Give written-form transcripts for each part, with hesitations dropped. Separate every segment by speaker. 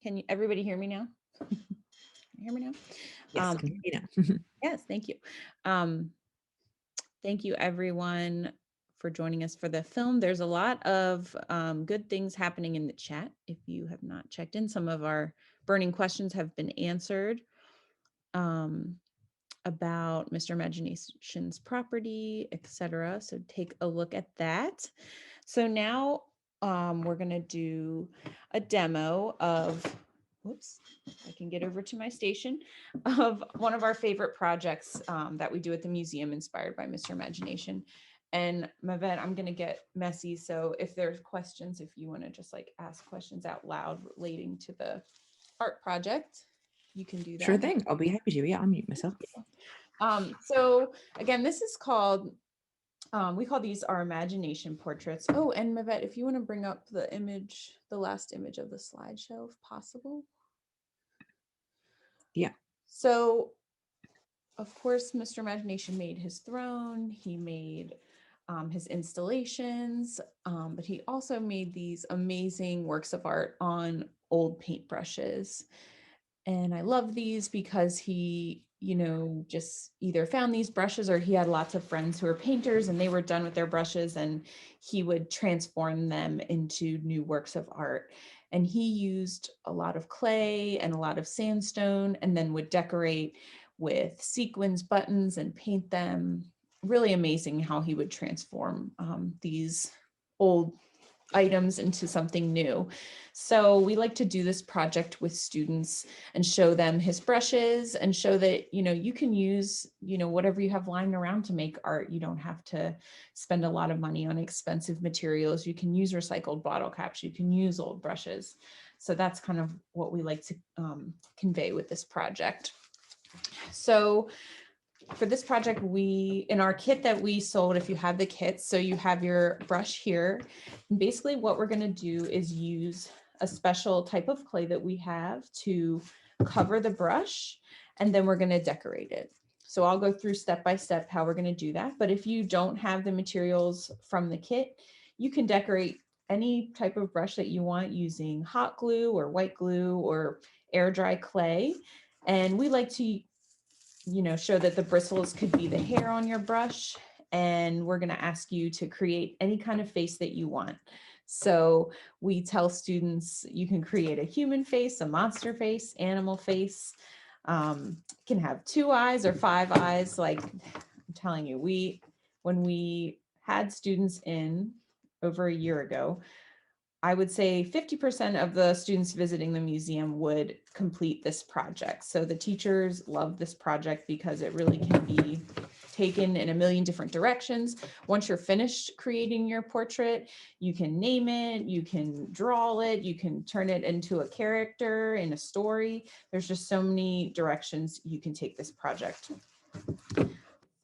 Speaker 1: Can you, everybody hear me now? Can you hear me now?
Speaker 2: Yes, I
Speaker 1: Um,
Speaker 2: can hear you now.
Speaker 1: yes, thank you. Um, thank you everyone for joining us for the film. There's a lot of good things happening in the chat. If you have not checked in, some of our burning questions have been answered um, about Mr. Imagination's property, etc. So take a look at that. So now we're going to do a demo of, whoops, I can get over to my station, of one of our favorite projects that we do at the museum inspired by Mr. Imagination. And Mavet, I'm going to get messy. So if there's questions, if you want to just like ask questions out loud relating to the art project, you can do
Speaker 2: Sure
Speaker 1: that.
Speaker 2: thing. I'll be happy to. Yeah, I'll mute myself.
Speaker 1: So again, this is called we call these our imagination portraits. Oh, and Mavet, if you want to bring up the image, the last image of the slideshow, if possible.
Speaker 2: Yeah.
Speaker 1: So, of course, Mr. Imagination made his throne. He made his installations, but he also made these amazing works of art on old paintbrushes. And I love these because he, just either found these brushes or he had lots of friends who were painters and they were done with their brushes and he would transform them into new works of art. And he used a lot of clay and a lot of sandstone and then would decorate with sequins, buttons, and paint them. Really amazing how he would transform these old items into something new. So we like to do this project with students and show them his brushes and show that, you can use, whatever you have lying around to make art. You don't have to spend a lot of money on expensive materials. You can use recycled bottle caps. You can use old brushes. So that's kind of what we like to convey with this project. So for this project, in our kit that we sold, if you have the kit, so you have your brush here. And basically what we're going to do is use a special type of clay that we have to cover the brush, and then we're going to decorate it. So I'll go through step by step how we're going to do that. But if you don't have the materials from the kit, you can decorate any type of brush that you want using hot glue or white glue or air dry clay. And we like to show that the bristles could be the hair on your brush. And we're going to ask you to create any kind of face that you want. So we tell students you can create a human face, a monster face, animal face. Can have 2 eyes or 5 eyes. Like I'm telling you, when we had students in over a year ago, I would say 50% of the students visiting the museum would complete this project. So the teachers love this project because it really can be taken in a million different directions. Once you're finished creating your portrait, you can name it, you can draw it, you can turn it into a character in a story. There's just so many directions you can take this project.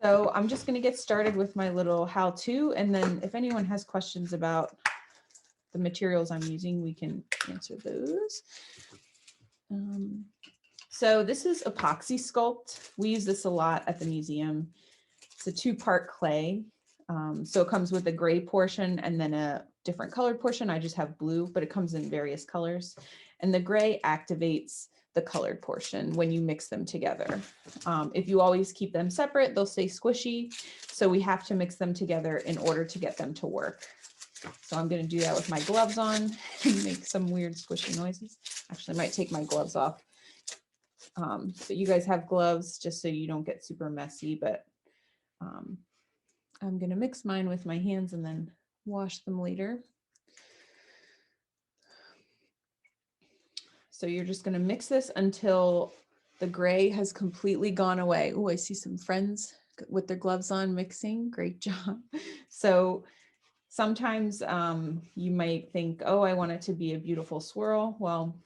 Speaker 1: So I'm just going to get started with my little how-to, and then if anyone has questions about the materials I'm using, we can answer those. So this is Epoxy Sculpt. We use this a lot at the museum. It's a 2-part clay. So it comes with a gray portion and then a different colored portion. I just have blue, but it comes in various colors. And the gray activates the colored portion when you mix them together. If you always keep them separate, they'll stay squishy. So we have to mix them together in order to get them to work. So I'm going to do that with my gloves on and make some weird squishy noises. Actually, I might take my gloves off. But you guys have gloves just so you don't get super messy, but I'm going to mix mine with my hands and then wash them later. So you're just going to mix this until the gray has completely gone away. Oh, I see some friends with their gloves on mixing. Great job. So sometimes you might think, oh, I want it to be a beautiful swirl. Well,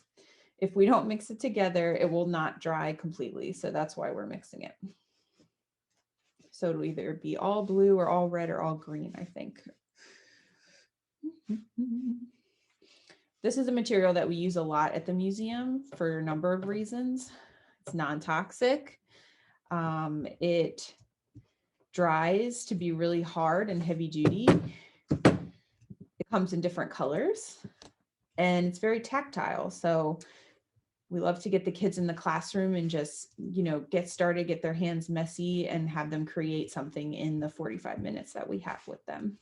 Speaker 1: if we don't mix it together, it will not dry completely. So that's why we're mixing it. So it'll either be all blue or all red or all green, I think. This is a material that we use a lot at the museum for a number of reasons. It's non-toxic. It dries to be really hard and heavy duty. It comes in different colors and it's very tactile. So We love to get the kids in the classroom and just, get started, get their hands messy, and have them create something in the 45 minutes that we have with them.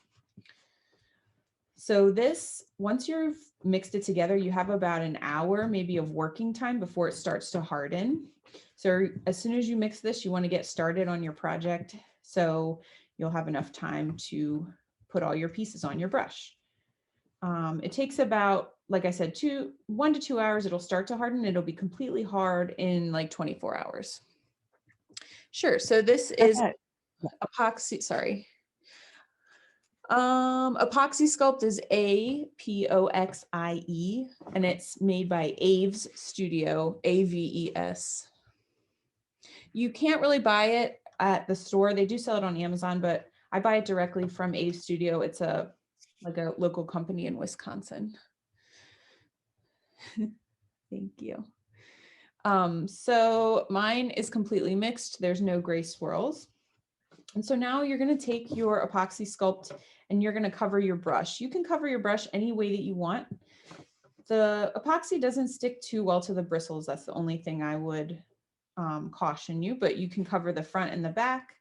Speaker 1: So this, once you've mixed it together, you have about an hour maybe of working time before it starts to harden. So as soon as you mix this, you want to get started on your project, so you'll have enough time to put all your pieces on your brush. It takes about, like I said, 1 to 2 hours. It'll start to harden. It'll be completely hard in like 24 hours. Sure. So this is
Speaker 2: Okay.
Speaker 1: epoxy. Sorry. Epoxy Sculpt is APOXIE, and it's made by Aves Studio, AVES. You can't really buy it at the store. They do sell it on Amazon, but I buy it directly from Aves Studio. It's like a local company in Wisconsin. Thank you. So mine is completely mixed. There's no gray swirls. And so now you're going to take your Epoxy Sculpt and you're going to cover your brush. You can cover your brush any way that you want. The epoxy doesn't stick too well to the bristles. That's the only thing I would caution you, but you can cover the front and the back,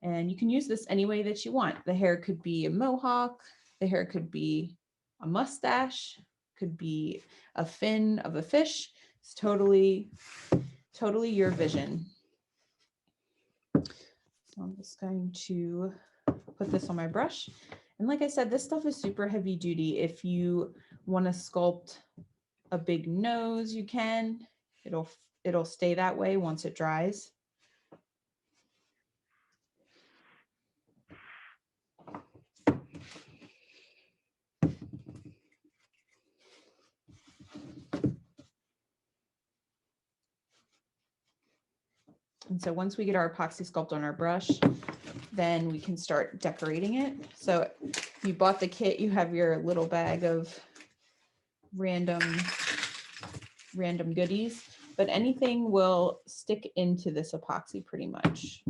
Speaker 1: and you can use this any way that you want. The hair could be a mohawk, the hair could be a mustache, could be a fin of a fish. It's totally your vision. So I'm just going to put this on my brush. And like I said, this stuff is super heavy duty. If you want to sculpt a big nose, you can. It'll stay that way once it dries. And so once we get our Epoxy Sculpt on our brush, then we can start decorating it. So if you bought the kit, you have your little bag of random goodies, but anything will stick into this epoxy pretty much.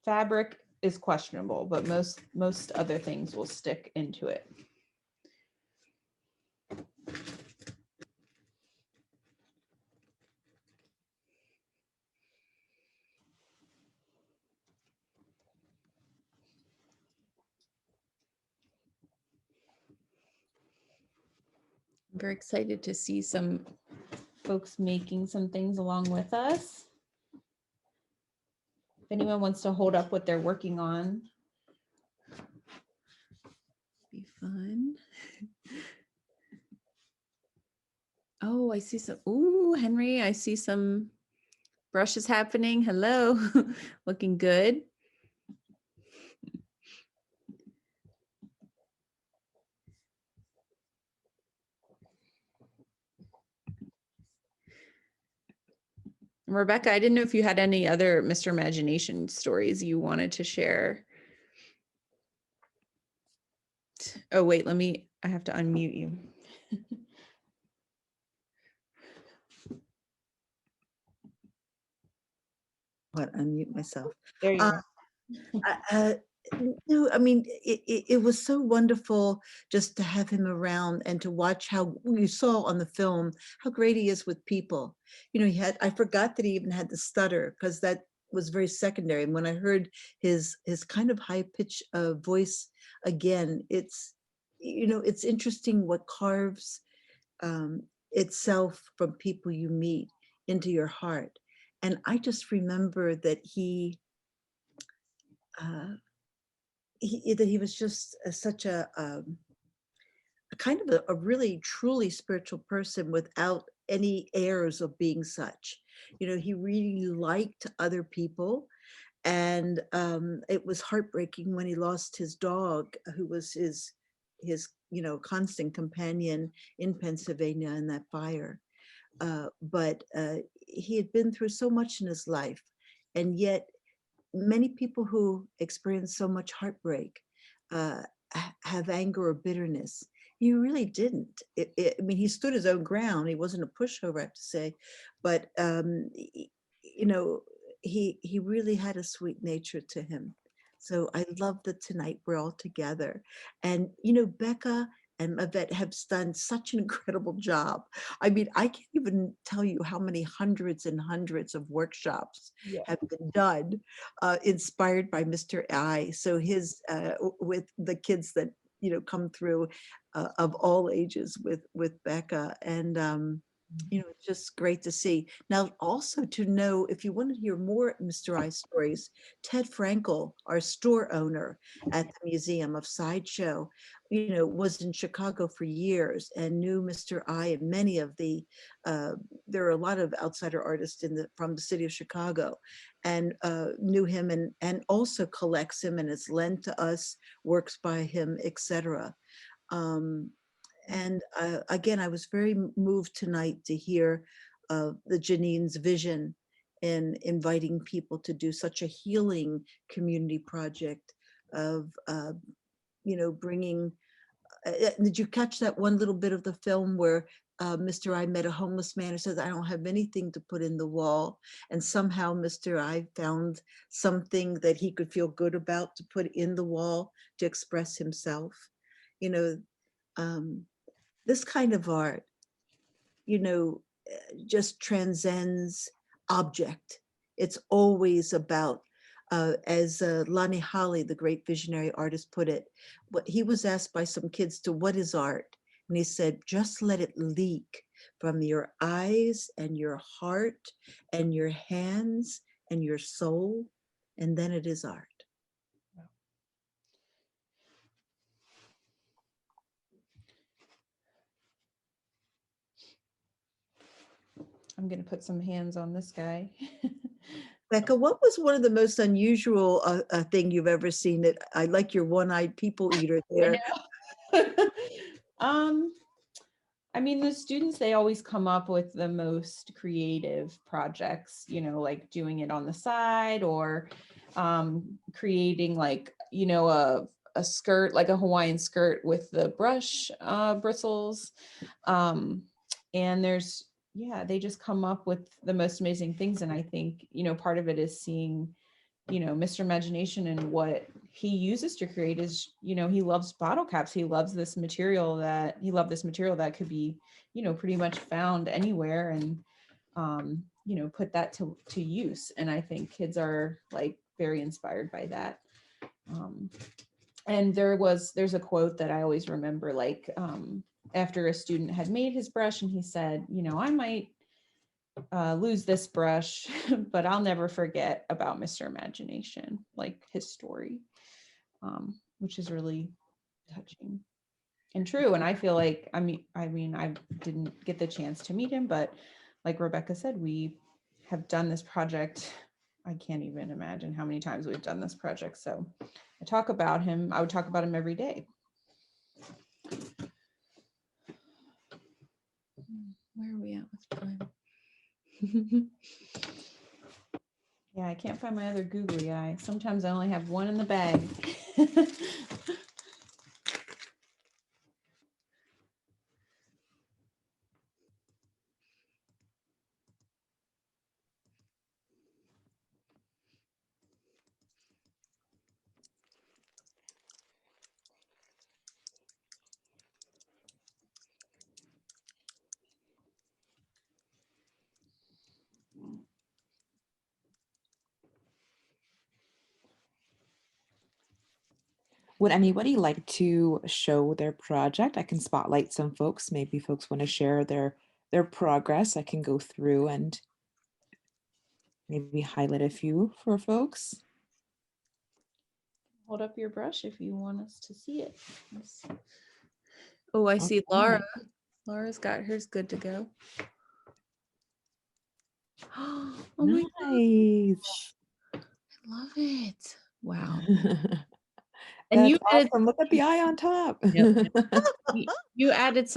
Speaker 1: Fabric is questionable, but most other things will stick into it. I'm very excited to see some folks making some things along with us. If anyone wants to hold up what they're working on, be fun. Oh, I see some. Ooh, Henry, I see some brushes happening. Hello, looking good. Rebecca, I didn't know if you had any other Mr. Imagination stories you wanted to share. Oh, wait, I have to unmute you.
Speaker 3: What, unmute myself.
Speaker 1: There you are.
Speaker 3: No, I mean, it was so wonderful just to have him around and to watch how you saw on the film how great he is with people. You know, I forgot that he even had the stutter, because that was very secondary. And when I heard his kind of high pitch voice again, it's interesting what carves itself from people you meet into your heart. And I just remember that he was just such a kind of a really truly spiritual person without any airs of being such. You know, he really liked other people, and it was heartbreaking when he lost his dog, who was his constant companion in Pennsylvania in that fire. But he had been through so much in his life, and yet many people who experience so much heartbreak have anger or bitterness. He really didn't. I mean, he stood his own ground. He wasn't a pushover, I have to say, but he really had a sweet nature to him. So I love that tonight we're all together. And Becca, and Yvette have done such an incredible job. I mean, I can't even tell you how many hundreds and hundreds of workshops
Speaker 1: Yeah.
Speaker 3: have been done, inspired by Mr. I. So his, with the kids that, come through, of all ages with Becca. And, it's just great to see. Now, also to know, if you want to hear more Mr. I stories, Ted Frankel, our store owner at the Museum of Sideshow, was in Chicago for years and knew Mr. I and many of the, there are a lot of outsider artists from the city of Chicago, and knew him, and also collects him and has lent to us works by him, etc. And again, I was very moved tonight to hear the Janine's vision in inviting people to do such a healing community project of, bringing. Did you catch that one little bit of the film where Mr. I met a homeless man who says, "I don't have anything to put in the wall," and somehow Mr. I found something that he could feel good about to put in the wall to express himself. You know, this kind of art, just transcends object. It's always about, as Lonnie Holly, the great visionary artist, put it, he was asked by some kids to, what is art? And he said, just let it leak from your eyes and your heart and your hands and your soul, and then it is art.
Speaker 1: I'm going to put some hands on this guy.
Speaker 3: Becca, what was one of the most unusual thing you've ever seen? I like your one-eyed people eater there.
Speaker 1: I mean, the students, they always come up with the most creative projects, like doing it on the side, or creating like, a skirt, like a Hawaiian skirt with the brush bristles. And they just come up with the most amazing things. And I think, part of it is seeing, Mr. Imagination, and what he uses to create is, he loves bottle caps. He loves this material that could be, pretty much found anywhere, and, put that to use. And I think kids are like very inspired by that. And there's a quote that I always remember, like, after a student had made his brush and he said, I might lose this brush, but I'll never forget about Mr. Imagination, like his story, which is really touching and true. And I feel like, I mean, I didn't get the chance to meet him, but like Rebecca said, we have done this project. I can't even imagine how many times we've done this project. So I talk about him. I would talk about him every day. Where are we at with time? Yeah, I can't find my other googly eye. Sometimes I only have one in the bag.
Speaker 2: Would anybody like to show their project? I can spotlight some folks. Maybe folks want to share their progress. I can go through and maybe highlight a few for folks.
Speaker 1: Hold up your brush if you want us to see it. Oh, I see
Speaker 2: Okay.
Speaker 1: Laura. Laura's got hers good to go. Oh my
Speaker 2: Nice.
Speaker 1: gosh. I love it. Wow. And
Speaker 2: That's
Speaker 1: you added,
Speaker 2: awesome. Look at the eye on top.
Speaker 1: yep, you added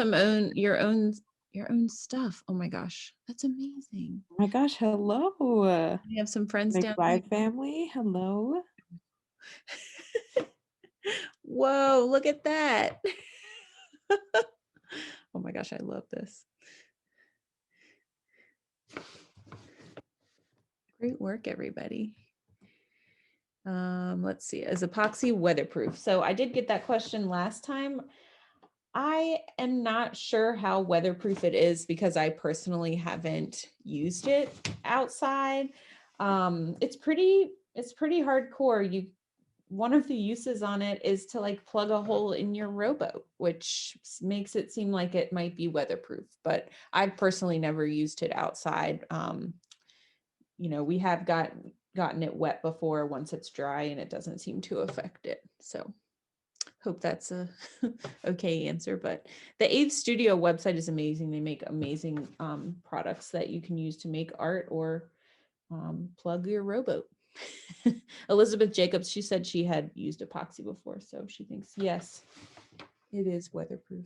Speaker 1: your own stuff. Oh my gosh. That's amazing.
Speaker 2: Oh my gosh, hello.
Speaker 1: We have some friends down
Speaker 2: McBride
Speaker 1: here.
Speaker 2: family, hello.
Speaker 1: Whoa, look at that. Oh my gosh, I love this. Great work, everybody. Let's see, is epoxy weatherproof? So I did get that question last time. I am not sure how weatherproof it is because I personally haven't used it outside. It's pretty hardcore. One of the uses on it is to like plug a hole in your rowboat, which makes it seem like it might be weatherproof, but I've personally never used it outside. We have gotten it wet before once it's dry and it doesn't seem to affect it. So hope that's a okay answer, but the Ave Studio website is amazing. They make amazing products that you can use to make art or plug your rowboat. Elizabeth Jacobs, she said she had used epoxy before, so she thinks, yes, it is weatherproof.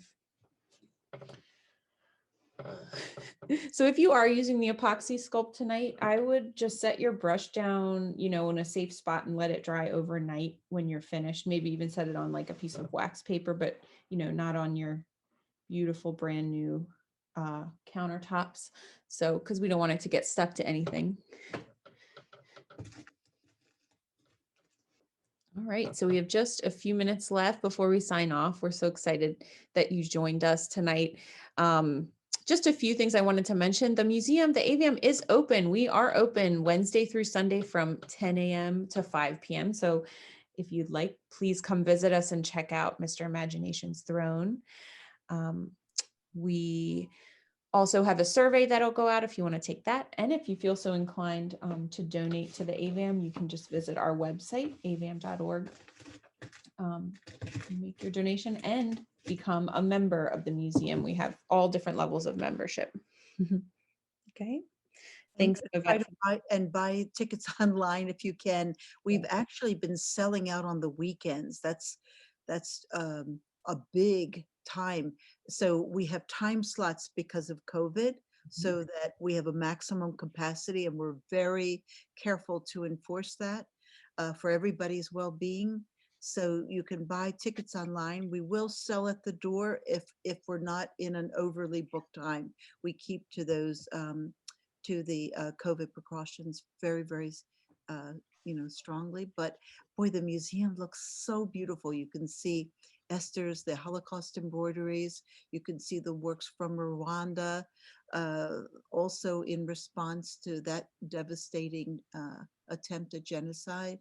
Speaker 1: So if you are using the Epoxy Sculpt tonight, I would just set your brush down, in a safe spot and let it dry overnight when you're finished. Maybe even set it on like a piece of wax paper, but not on your beautiful brand new countertops. So, because we don't want it to get stuck to anything. All right, so we have just a few minutes left before we sign off. We're so excited that you joined us tonight. Just a few things I wanted to mention. The museum, the AVAM is open. We are open Wednesday through Sunday from 10 a.m. to 5 p.m. So if you'd like, please come visit us and check out Mr. Imagination's Throne. We also have a survey that'll go out if you want to take that. And if you feel so inclined to donate to the AVAM, you can just visit our website, avam.org, make your donation and become a member of the museum. We have all different levels of membership. Okay. Thanks.
Speaker 3: And buy tickets online if you can. We've actually been selling out on the weekends. That's a big time. So we have time slots because of COVID, so that we have a maximum capacity, and we're very careful to enforce that for everybody's well-being. So you can buy tickets online. We will sell at the door if we're not in an overly booked time. We keep to those to the COVID precautions very, very, strongly. But boy, the museum looks so beautiful. You can see Esther's, the Holocaust embroideries. You can see the works from Rwanda, also in response to that devastating attempt at genocide.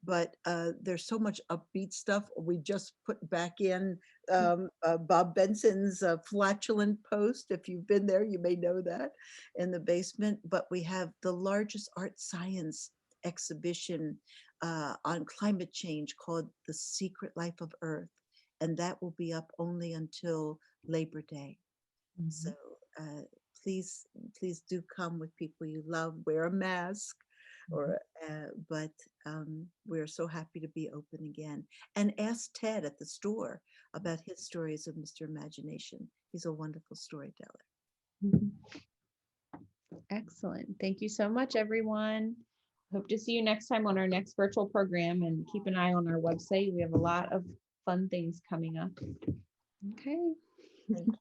Speaker 3: But there's so much upbeat stuff. We just put back in Bob Benson's flatulent post. If you've been there, you may know that, in the basement. But we have the largest art science exhibition on climate change called The Secret Life of Earth. And that will be up only until Labor Day. So please do come with people you love, wear a mask. But we're so happy to be open again. And ask Ted at the store about his stories of Mr. Imagination. He's a wonderful storyteller.
Speaker 1: Excellent. Thank you so much, everyone. Hope to see you next time on our next virtual program, and keep an eye on our website. We have a lot of fun things coming up. Okay.
Speaker 3: Thank you.